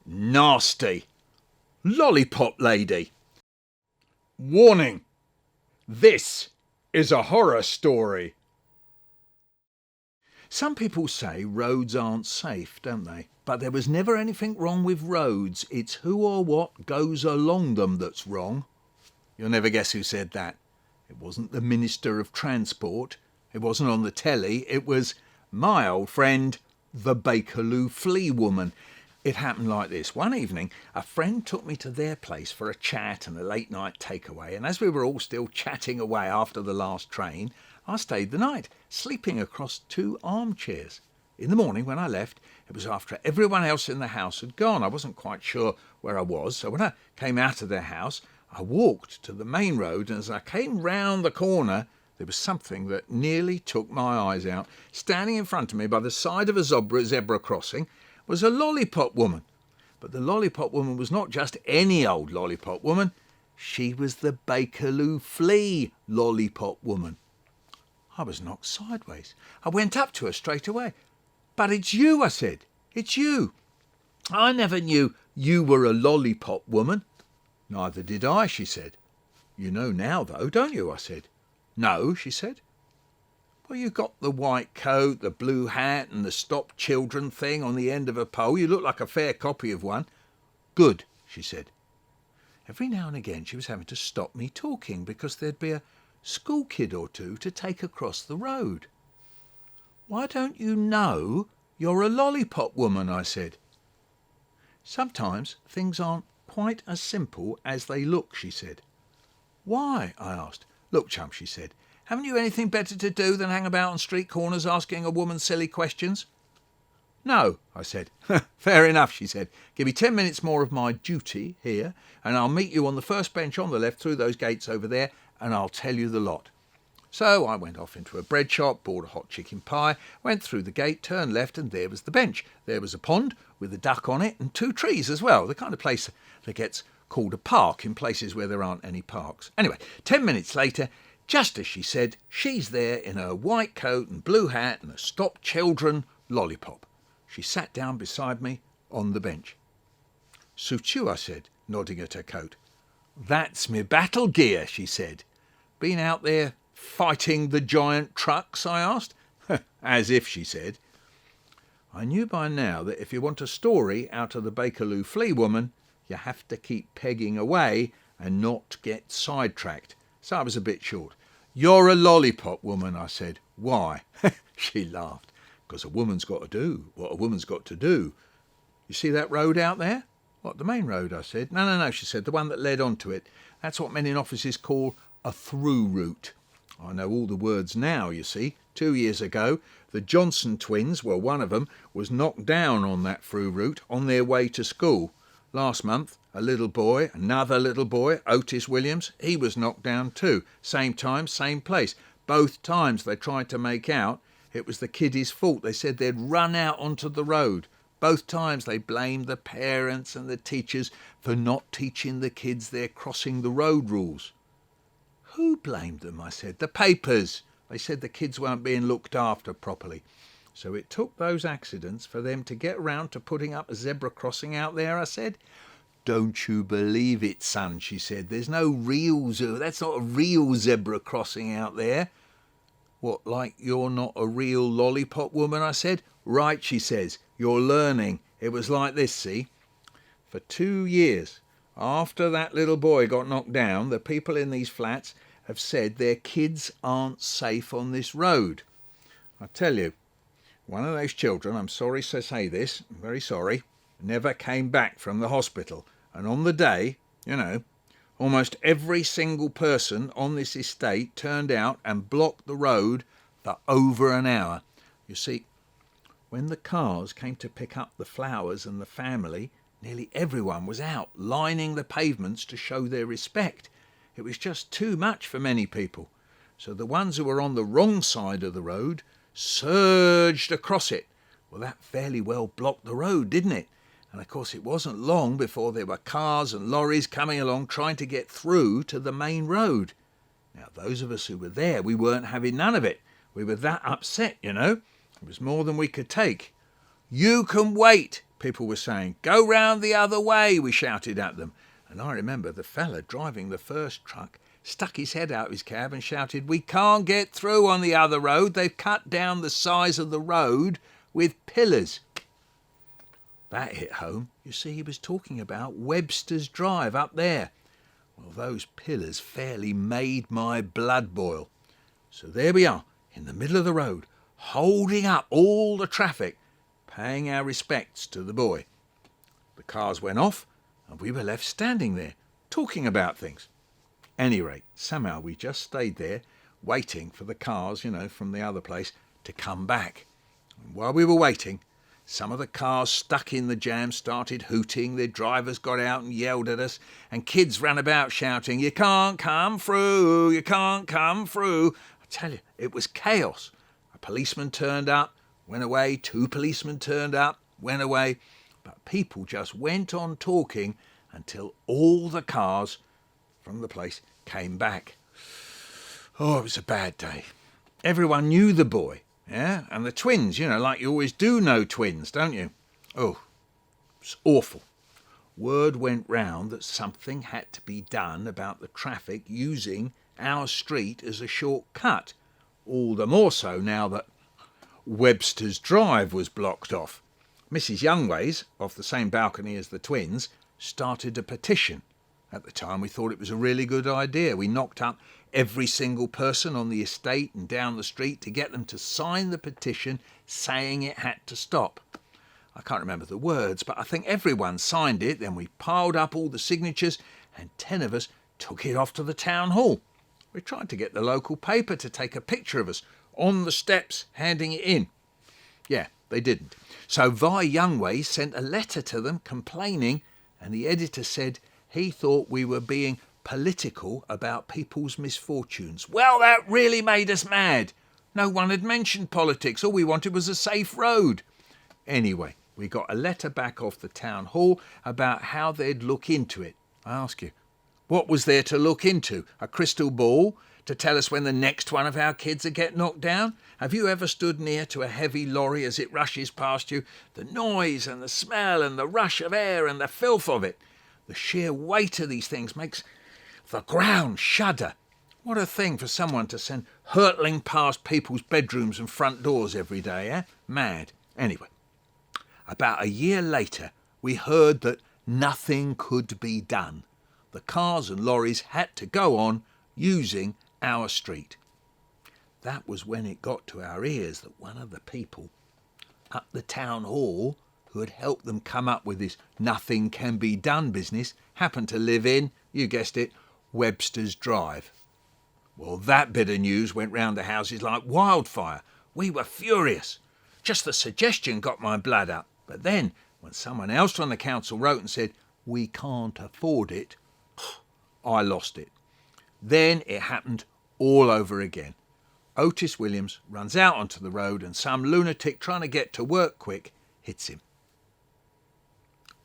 Nasty Lollipop Lady. Warning! This is a horror story. Some people say roads aren't safe, don't they? But there was never anything wrong with roads. It's who or what goes along them that's wrong. You'll never guess who said that. It wasn't the Minister of Transport. It wasn't on the telly. It was my old friend, the Bakerloo Flea Woman. It happened like this. One evening, a friend took me to their place for a chat and a late night takeaway, and as we were all still chatting away after the last train, I stayed the night, sleeping across 2 armchairs. In the morning, when I left, it was after everyone else in the house had gone. I wasn't quite sure where I was, so when I came out of their house, I walked to the main road, and as I came round the corner, there was something that nearly took my eyes out. Standing in front of me by the side of a zebra crossing was a lollipop woman. But the lollipop woman was not just any old lollipop woman. She was the Bakerloo Flea Lollipop Woman. I was knocked sideways. I went up to her straight away. "But it's you," I said. "It's you." "I never knew you were a lollipop woman." "Neither did I," she said. "You know now, though, don't you?" I said. "No," she said. "Well, you got the white coat, the blue hat, and the Stop Children thing on the end of a pole. You look like a fair copy of one." "Good," she said. Every now and again she was having to stop me talking because there'd be a school kid or two to take across the road. "Why don't you know you're a lollipop woman?" I said. "Sometimes things aren't quite as simple as they look," she said. "Why?" I asked. "Look, chum," she said, "haven't you anything better to do than hang about on street corners asking a woman silly questions?" "No," I said. "Fair enough," she said. "Give me 10 minutes more of my duty here, and I'll meet you on the first bench on the left through those gates over there, and I'll tell you the lot." So I went off into a bread shop, bought a hot chicken pie, went through the gate, turned left, and there was the bench. There was a pond with a duck on it and 2 trees as well, the kind of place that gets called a park in places where there aren't any parks. Anyway, 10 minutes later, just as she said, she's there in her white coat and blue hat and a Stop Children lollipop. She sat down beside me on the bench. "Suits you," I said, nodding at her coat. "That's me battle gear," she said. "Been out there fighting the giant trucks?" I asked. "As if," she said. I knew by now that if you want a story out of the Bakerloo Flea Woman, you have to keep pegging away and not get sidetracked. So I was a bit short. "You're a lollipop woman," I said. "Why?" She laughed. "Because a woman's got to do what a woman's got to do. You see that road out there?" "What, the main road?" I said. No, she said, "the one that led onto it. That's what men in offices call a through route." I know all the words now, you see. 2 years ago, the Johnson twins, well, one of them, was knocked down on that through route on their way to school. Last month, a little boy, another little boy, Otis Williams, he was knocked down too. Same time, same place. Both times they tried to make out it was the kiddies' fault. They said they'd run out onto the road. Both times they blamed the parents and the teachers for not teaching the kids their crossing the road rules. "Who blamed them?" I said. "The papers. They said the kids weren't being looked after properly. So it took those accidents for them to get round to putting up a zebra crossing out there," I said. "Don't you believe it, son," she said. "That's not a real zebra crossing out there." "What, like you're not a real lollipop woman?" I said. "Right," she says. "You're learning. It was like this, see. For 2 years, after that little boy got knocked down, the people in these flats have said their kids aren't safe on this road. I tell you, one of those children, I'm sorry to say this, I'm very sorry, never came back from the hospital. And on the day, almost every single person on this estate turned out and blocked the road for over an hour. You see, when the cars came to pick up the flowers and the family, nearly everyone was out lining the pavements to show their respect. It was just too much for many people. So the ones who were on the wrong side of the road surged across it. Well, that fairly well blocked the road, didn't it? And of course it wasn't long before there were cars and lorries coming along trying to get through to the main road. Now, those of us who were there, we weren't having none of it. We were that upset, It was more than we could take. "You can wait," People were saying, "Go round the other way," we shouted at them. And I remember the fella driving the first truck stuck his head out of his cab and shouted, "We can't get through on the other road. They've cut down the size of the road with pillars." That hit home. You see, he was talking about Webster's Drive up there. Well, those pillars fairly made my blood boil. So there we are, in the middle of the road, holding up all the traffic, paying our respects to the boy. The cars went off, and we were left standing there, talking about things. Any rate, somehow we just stayed there, waiting for the cars, from the other place, to come back. And while we were waiting, some of the cars stuck in the jam started hooting, their drivers got out and yelled at us, and kids ran about shouting, "You can't come through, you can't come through." I tell you, it was chaos. A policeman turned up, went away, 2 policemen turned up, went away, but people just went on talking until all the cars from the place came back. Oh, it was a bad day. Everyone knew the boy. Yeah, and the twins, like you always do know twins, don't you? Oh, it's awful. Word went round that something had to be done about the traffic using our street as a shortcut. All the more so now that Webster's Drive was blocked off. Mrs. Youngways, off the same balcony as the twins, started a petition. At the time we thought it was a really good idea. We knocked up every single person on the estate and down the street to get them to sign the petition saying it had to stop. I can't remember the words, but I think everyone signed it. Then we piled up all the signatures and 10 of us took it off to the town hall. We tried to get the local paper to take a picture of us on the steps handing it in. Yeah, they didn't. So Vi Youngways sent a letter to them complaining, and the editor said he thought we were being political about people's misfortunes. Well, that really made us mad. No one had mentioned politics. All we wanted was a safe road. Anyway, we got a letter back off the town hall about how they'd look into it. I ask you, what was there to look into? A crystal ball to tell us when the next one of our kids would get knocked down? Have you ever stood near to a heavy lorry as it rushes past you? The noise and the smell and the rush of air and the filth of it. The sheer weight of these things makes the ground shudder. What a thing for someone to send hurtling past people's bedrooms and front doors every day, eh? Mad. Anyway, about a year later, we heard that nothing could be done. The cars and lorries had to go on using our street. That was when it got to our ears that one of the people up the town hall who had helped them come up with this nothing can be done business happened to live in, you guessed it, Webster's Drive. Well, that bit of news went round the houses like wildfire. We were furious. Just the suggestion got my blood up. But then, when someone else from the council wrote and said, "We can't afford it," I lost it. Then it happened all over again. Otis Williams runs out onto the road and some lunatic trying to get to work quick hits him.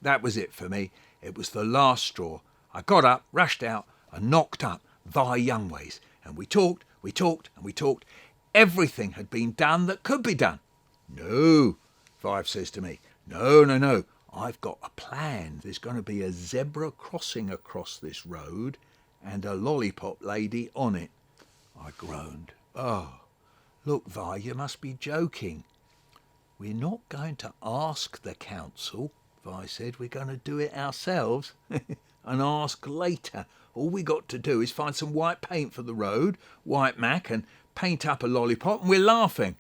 That was it for me. It was the last straw. I got up, rushed out and knocked up Vi Youngways. And we talked, and we talked. Everything had been done that could be done. "No," Vive says to me. No. I've got a plan. There's going to be a zebra crossing across this road and a lollipop lady on it. I groaned. "Oh, look, Vi, you must be joking." "We're not going to ask the council," Vi said. "We're going to do it ourselves and ask later. All we got to do is find some white paint for the road, white mac, and paint up a lollipop, and we're laughing."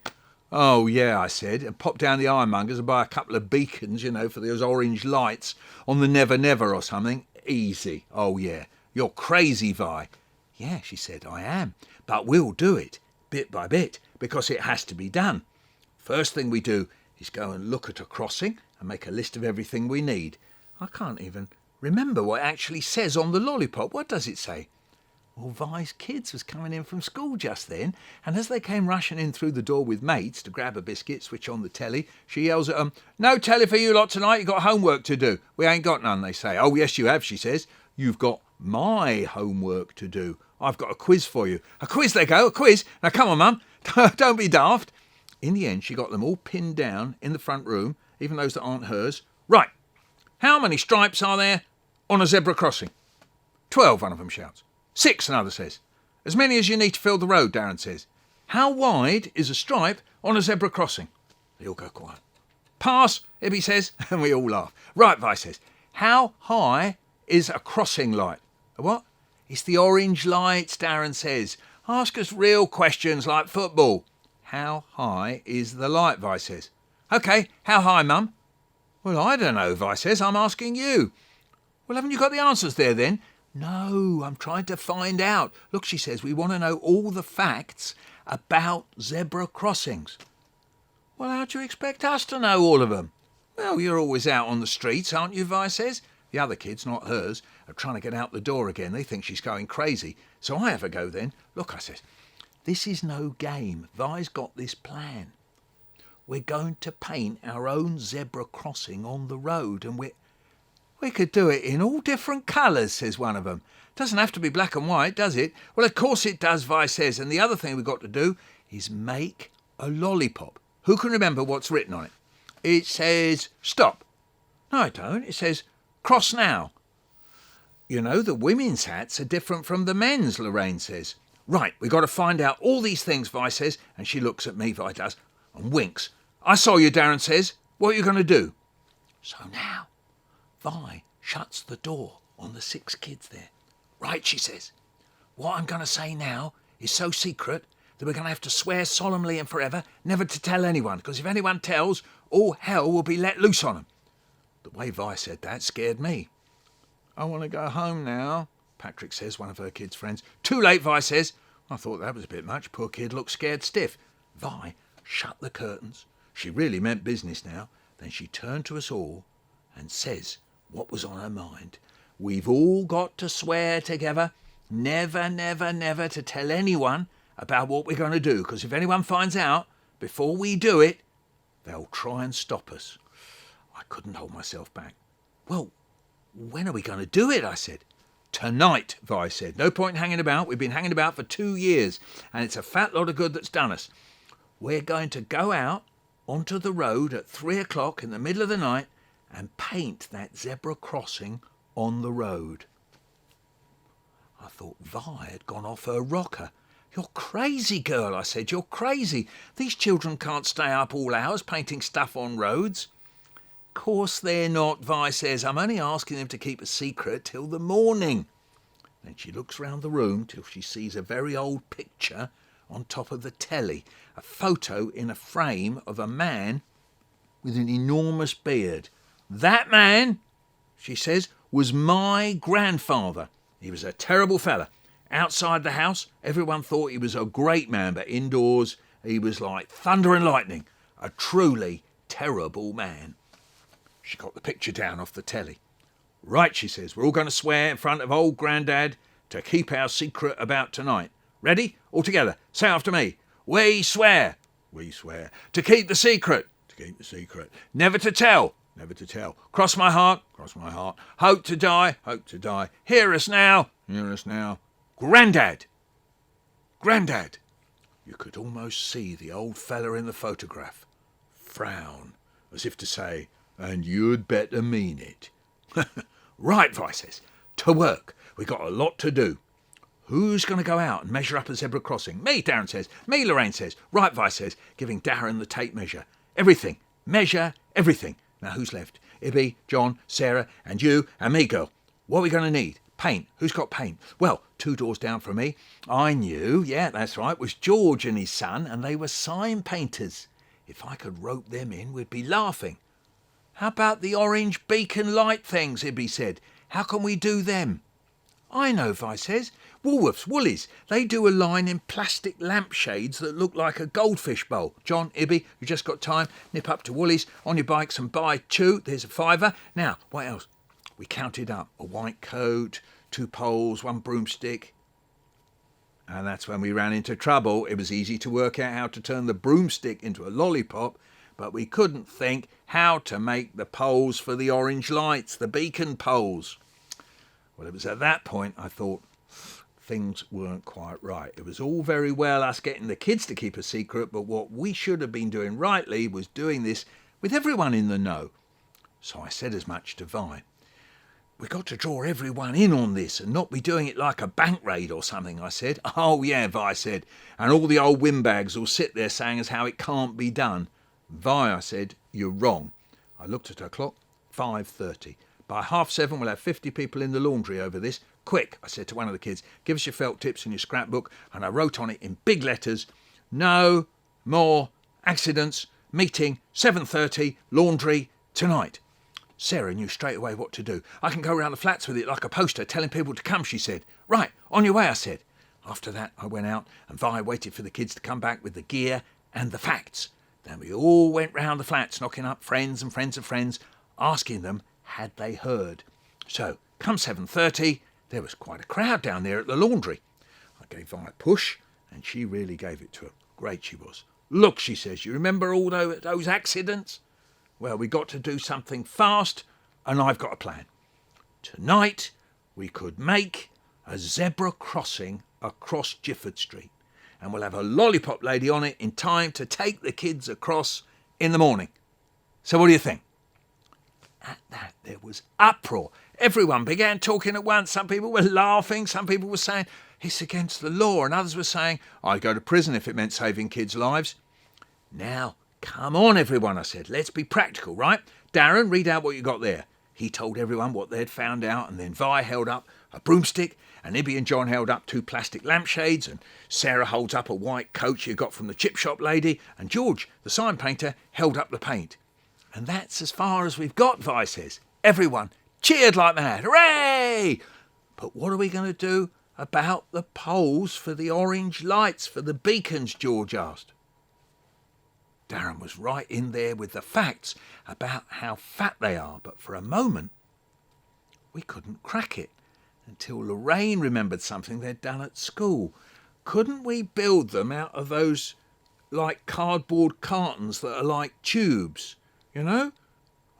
"Oh, yeah," I said, and pop down the ironmonger's and buy a couple of beacons, for those orange lights on the Never Never or something. Easy. "Oh, yeah. You're crazy, Vi." "Yeah," she said, "I am. But we'll do it, bit by bit, because it has to be done. First thing we do is go and look at a crossing and make a list of everything we need." I can't even remember what it actually says on the lollipop. What does it say? Well, Vi's kids was coming in from school just then, and as they came rushing in through the door with mates to grab a biscuit, switch on the telly, she yells at them, "No telly for you lot tonight, you got homework to do." "We ain't got none," they say. "Oh, yes, you have," she says. "You've got my homework to do. I've got a quiz for you." "A quiz," they go, "a quiz? Now come on, Mum, don't be daft." In the end, she got them all pinned down in the front room, even those that aren't hers, Right, how many stripes are there on a zebra crossing? 12, one of them shouts. 6, another says. As many as you need to fill the road, Darren says. How wide is a stripe on a zebra crossing? They all go quiet. Pass, Ibby says, and we all laugh. Right, Vi says. How high is a crossing light? A what? It's the orange lights, Darren says. Ask us real questions like football. How high is the light, Vi says. OK, how high, Mum? Well, I don't know, Vi says. I'm asking you. Well, haven't you got the answers there then? No, I'm trying to find out. Look, she says, we want to know all the facts about zebra crossings. Well, how do you expect us to know all of them? Well, you're always out on the streets, aren't you, Vi says. The other kids, not hers, are trying to get out the door again. They think she's going crazy. So I have a go then. Look, I says, this is no game. Vi's got this plan. We're going to paint our own zebra crossing on the road, and we could do it in all different colours, says one of them. Doesn't have to be black and white, does it? Well, of course it does, Vi says. And the other thing we've got to do is make a lollipop. Who can remember what's written on it? It says, stop. No, I don't. It says, cross now. You know, the women's hats are different from the men's, Lorraine says. Right, we've got to find out all these things, Vi says. And she looks at me, Vi does, and winks. I saw you, Darren says. What are you going to do? So now, Vi shuts the door on the 6 kids there. Right, she says. What I'm going to say now is so secret that we're going to have to swear solemnly and forever never to tell anyone, because if anyone tells, all hell will be let loose on them. The way Vi said that scared me. I want to go home now, Patrick says, one of her kids' friends. Too late, Vi says. I thought that was a bit much. Poor kid looked scared stiff. Vi shut the curtains. She really meant business now. Then she turned to us all and says what was on her mind. We've all got to swear together, never, never, never to tell anyone about what we're going to do, because if anyone finds out before we do it, they'll try and stop us. I couldn't hold myself back. Well, when are we going to do it? I said. Tonight, Vi said. No point in hanging about. We've been hanging about for 2 years, and it's a fat lot of good that's done us. We're going to go out onto the road at 3 o'clock in the middle of the night and paint that zebra crossing on the road. I thought Vi had gone off her rocker. You're crazy, girl, I said. You're crazy. These children can't stay up all hours painting stuff on roads. Course they're not, Vi says. I'm only asking them to keep a secret till the morning. Then she looks round the room till she sees a very old picture on top of the telly, a photo in a frame of a man with an enormous beard. That man, she says, was my grandfather. He was a terrible fella. Outside the house, everyone thought he was a great man, but indoors, he was like thunder and lightning, a truly terrible man. She got the picture down off the telly. Right, she says, we're all going to swear in front of old Grandad to keep our secret about tonight. Ready? All together. Say after me. We swear. We swear. To keep the secret. To keep the secret. Never to tell. Never to tell. Cross my heart. Cross my heart. Hope to die. Hope to die. Hear us now. Hear us now. Grandad. Grandad. You could almost see the old fella in the photograph frown, as if to say, and you'd better mean it. Right, Vi says. To work. We got a lot to do. Who's going to go out and measure up a zebra crossing? Me, Darren says. Me, Lorraine says. Right, Vi says, giving Darren the tape measure. Everything. Measure everything. Now, who's left? Ibby, John, Sarah, and you, and me, girl. What are we going to need? Paint. Who's got paint? Well, 2 doors down from me, I knew, yeah, that's right, was George and his son, and they were sign painters. If I could rope them in, we'd be laughing. How about the orange beacon light things, Ibby said. How can we do them? I know, Vi says. Woolworths, Woolies, they do a line in plastic lampshades that look like a goldfish bowl. John, Ibby, you just got time, nip up to Woolies on your bikes and buy 2. There's a £5. Now, what else? We counted up a white coat, 2 poles, 1 broomstick. And that's when we ran into trouble. It was easy to work out how to turn the broomstick into a lollipop, but we couldn't think how to make the poles for the orange lights, the beacon poles. Well, it was at that point I thought things weren't quite right. It was all very well us getting the kids to keep a secret, but what we should have been doing rightly was doing this with everyone in the know. So I said as much to Vi. "We've got to draw everyone in on this and not be doing it like a bank raid or something," I said. "Oh yeah," Vi said, "and all the old windbags will sit there saying as how it can't be done." "Vi," I said, "you're wrong." I looked at her clock. 5:30. "By 7:30 we'll have 50 people in the laundry over this. Quick," I said to one of the kids, "give us your felt tips and your scrapbook." And I wrote on it in big letters, "No more accidents. Meeting 7:30, laundry tonight." Sarah knew straight away what to do. "I can go round the flats with it like a poster telling people to come," she said. "Right, on your way," I said. After that I went out and Vi waited for the kids to come back with the gear and the facts. Then we all went round the flats knocking up friends and friends of friends, asking them had they heard. So, come 7:30, there was quite a crowd down there at the laundry. I gave Vi a push and she really gave it to her. Great she was. "Look," she says, "you remember all those accidents? Well, we got to do something fast and I've got a plan. Tonight we could make a zebra crossing across Gifford Street and we'll have a lollipop lady on it in time to take the kids across in the morning. So what do you think?" At that there was uproar. Everyone began talking at once. Some people were laughing, some people were saying it's against the law, and others were saying I'd go to prison if it meant saving kids' lives. "Now, come on everyone," I said, "let's be practical, right? Darren, read out what you got there." He told everyone what they'd found out, and then Vi held up a broomstick, and Ibby and John held up 2 plastic lampshades, and Sarah holds up a white coat she got from the chip shop lady, and George, the sign painter, held up the paint. "And that's as far as we've got," Vi says. Everyone cheered like mad. "Hooray!" "But what are we going to do about the poles for the orange lights for the beacons?" George asked. Darren was right in there with the facts about how fat they are, but for a moment we couldn't crack it until Lorraine remembered something they'd done at school. "Couldn't we build them out of those like cardboard cartons that are like tubes, you know?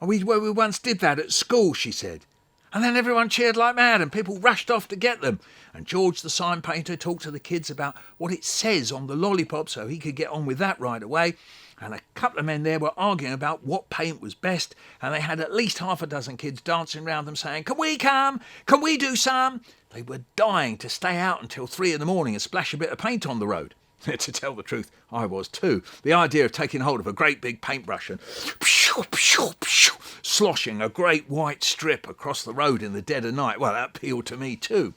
We once did that at school," she said. And then everyone cheered like mad and people rushed off to get them. And George, the sign painter, talked to the kids about what it says on the lollipop so he could get on with that right away. And a couple of men there were arguing about what paint was best, and they had at least half a dozen kids dancing around them saying, "Can we come? Can we do some?" They were dying to stay out until 3 a.m. and splash a bit of paint on the road. To tell the truth, I was too. The idea of taking hold of a great big paintbrush and sloshing a great white strip across the road in the dead of night, well, that appealed to me too.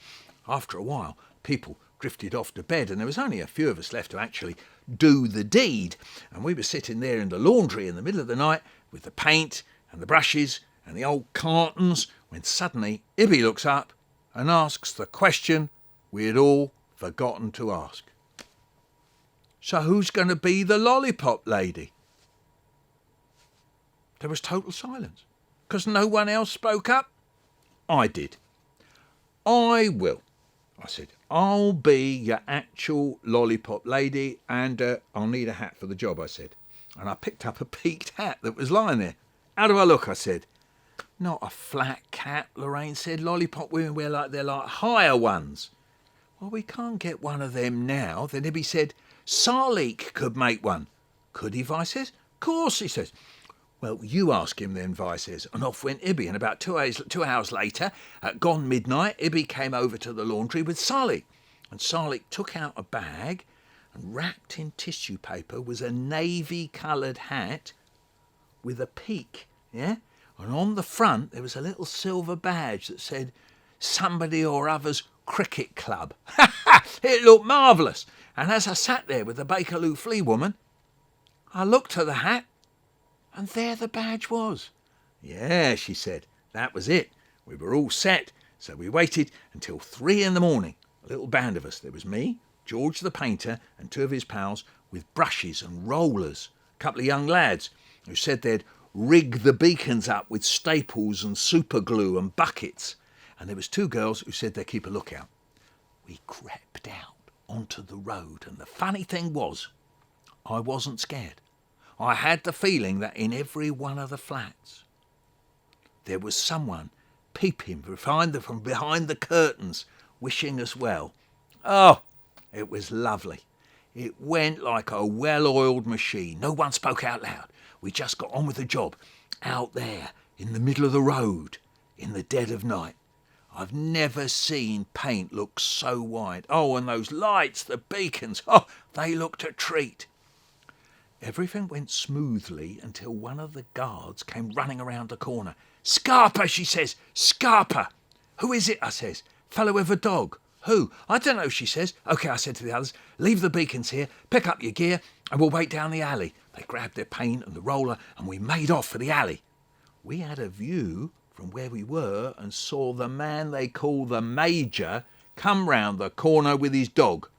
After a while, people drifted off to bed and there was only a few of us left to actually do the deed. And we were sitting there in the laundry in the middle of the night with the paint and the brushes and the old cartons when suddenly Ibby looks up and asks the question we had all forgotten to ask. "So who's going to be the lollipop lady?" There was total silence, because no one else spoke up. I did. "I will," I said. "I'll be your actual lollipop lady, and I'll need a hat for the job," I said. And I picked up a peaked hat that was lying there. "How do I look?" I said. "Not a flat cap," Lorraine said. "Lollipop women wear they're like higher ones." "Well, we can't get one of them now." Then Ibby said, "Sarleek could make one." "Could he?" Vi says. "Course," he says. "Well, you ask him then," Vi says. And off went Ibby, and about 2 hours later, at gone midnight, Ibby came over to the laundry with Sarleek. And Sarleek took out a bag, and wrapped in tissue paper was a navy-coloured hat with a peak, yeah? And on the front there was a little silver badge that said, "Somebody or Other's Cricket Club." It looked marvellous. And as I sat there with the Bakerloo Flea Woman, I looked at the hat, and there the badge was. "Yeah," she said, "that was it. We were all set, so we waited until 3 a.m, a little band of us. There was me, George the painter, and 2 of his pals with brushes and rollers, a couple of young lads who said they'd rig the beacons up with staples and super glue and buckets, and there was 2 girls who said they'd keep a lookout. We crept out onto the road, and the funny thing was, I wasn't scared. I had the feeling that in every one of the flats there was someone peeping from behind the curtains, wishing us well. Oh, it was lovely. It went like a well-oiled machine. No one spoke out loud. We just got on with the job. Out there, in the middle of the road, in the dead of night. I've never seen paint look so white. Oh, and those lights, the beacons, oh, they looked a treat. Everything went smoothly until one of the guards came running around the corner. "Scarper," she says, "Scarper." "Who is it?" I says. "Fellow with a dog." "Who?" "I don't know," she says. "OK," I said to the others, "leave the beacons here, pick up your gear, and we'll wait down the alley." They grabbed their paint and the roller, and we made off for the alley. We had a view from where we were and saw the man they call the Major come round the corner with his dog.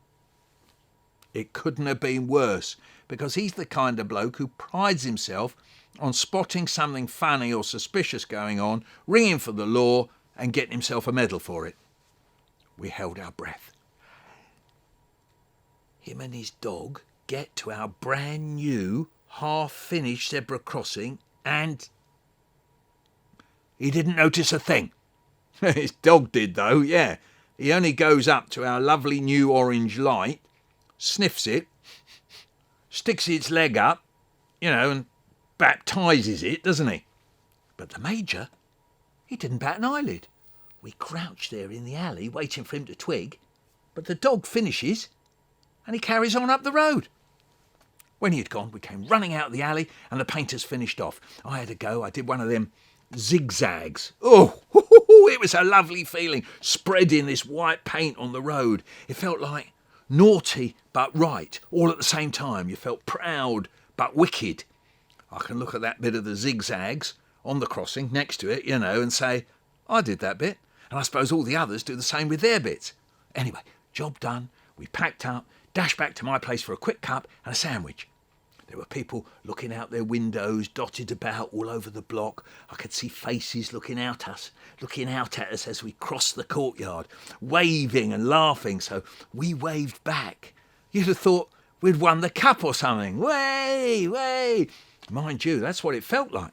It couldn't have been worse, because he's the kind of bloke who prides himself on spotting something funny or suspicious going on, ringing for the law and getting himself a medal for it. We held our breath. Him and his dog get to our brand new, half-finished zebra crossing and he didn't notice a thing. His dog did though, yeah. He only goes up to our lovely new orange light, sniffs it, sticks its leg up, and baptises it, doesn't he? But the Major, he didn't bat an eyelid. We crouched there in the alley waiting for him to twig, but the dog finishes and he carries on up the road. When he had gone, we came running out of the alley and the painters finished off. I had a go. I did one of them zigzags. Oh, it was a lovely feeling, spreading this white paint on the road. It felt like naughty but right, all at the same time. You felt proud but wicked. I can look at that bit of the zigzags on the crossing next to it, and say, I did that bit, and I suppose all the others do the same with their bits. Anyway, job done. We packed up, dashed back to my place for a quick cup and a sandwich. There were people looking out their windows, dotted about all over the block. I could see faces looking out at us as we crossed the courtyard, waving and laughing, so we waved back. You'd have thought we'd won the cup or something. Way, way. Mind you, that's what it felt like.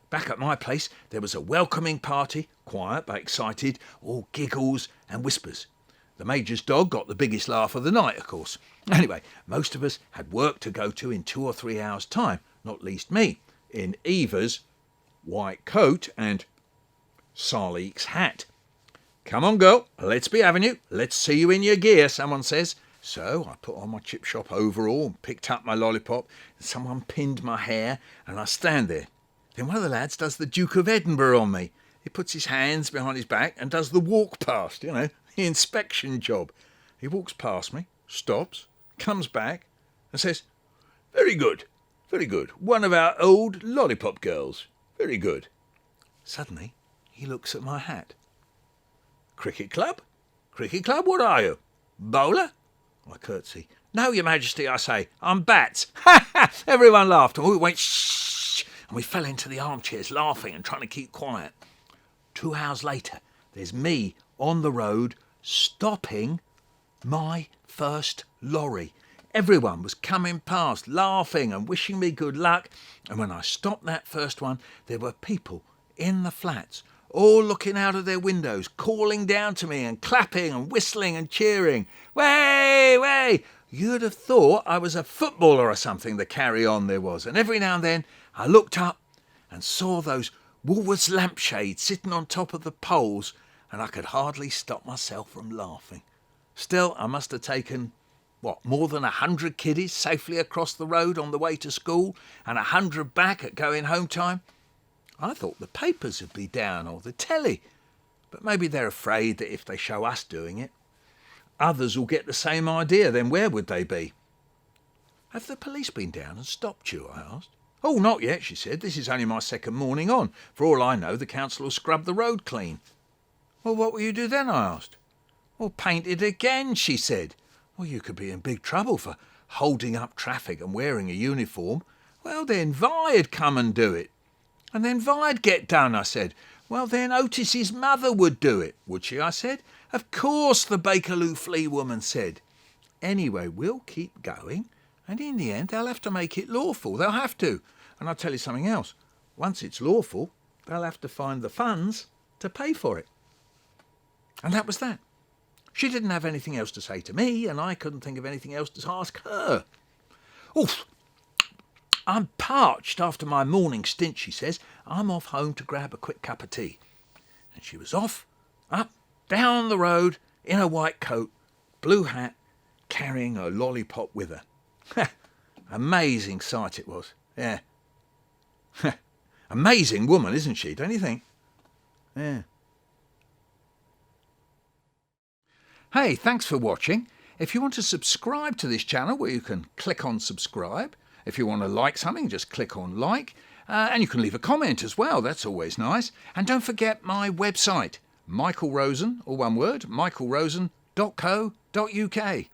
Back at my place, there was a welcoming party, quiet but excited, all giggles and whispers. The Major's dog got the biggest laugh of the night, of course. Anyway, most of us had work to go to in 2 or 3 hours' time, not least me, in Eva's white coat and Salique's hat. "Come on, girl, let's be having you. Let's see you in your gear," someone says. So I put on my chip shop overall and picked up my lollipop, and someone pinned my hair, and I stand there. Then one of the lads does the Duke of Edinburgh on me. He puts his hands behind his back and does the walk past, the inspection job. He walks past me, stops, comes back and says, very good. One of our old lollipop girls. Very good." Suddenly, he looks at my hat. Cricket club? What are you? Bowler?" I curtsy. "No, Your Majesty," I say. "I'm bats." Ha ha! Everyone laughed and we went shh, and we fell into the armchairs laughing and trying to keep quiet. 2 hours later, there's me on the road stopping my first lorry. Everyone was coming past, laughing and wishing me good luck. And when I stopped that first one, there were people in the flats, all looking out of their windows, calling down to me and clapping and whistling and cheering. Way, way! You'd have thought I was a footballer or something, the carry-on there was. And every now and then I looked up and saw those Woolworths lampshades sitting on top of the poles, and I could hardly stop myself from laughing. Still, I must have taken, more than 100 kiddies safely across the road on the way to school and 100 back at going home time. I thought the papers would be down or the telly, but maybe they're afraid that if they show us doing it, others will get the same idea, then where would they be? "Have the police been down and stopped you?" I asked. "Oh, not yet," she said. "This is only my second morning on. For all I know, the council will scrub the road clean." "Well, what will you do then?" I asked. "Well, paint it again," she said. "Well, you could be in big trouble for holding up traffic and wearing a uniform." "Well, then Vi'd come and do it." "And then Vi'd get done," I said. "Well, then Otis's mother would do it." "Would she?" I said. "Of course," the Bakerloo Flea Woman said. "Anyway, we'll keep going, and in the end they'll have to make it lawful. They'll have to. And I'll tell you something else. Once it's lawful, they'll have to find the funds to pay for it." And that was that. She didn't have anything else to say to me, and I couldn't think of anything else to ask her. "Oof, I'm parched after my morning stint," she says. I'm off home to grab a quick cup of tea. And she was off, up, down the road, in a white coat, blue hat, carrying her lollipop with her. Amazing sight it was, yeah. Amazing woman, isn't she, don't you think? Yeah. Hey, thanks for watching. If you want to subscribe to this channel, well, you can click on subscribe. If you want to like something, just click on like. And you can leave a comment as well, that's always nice. And don't forget my website, Michael Rosen, all one word, michaelrosen.co.uk.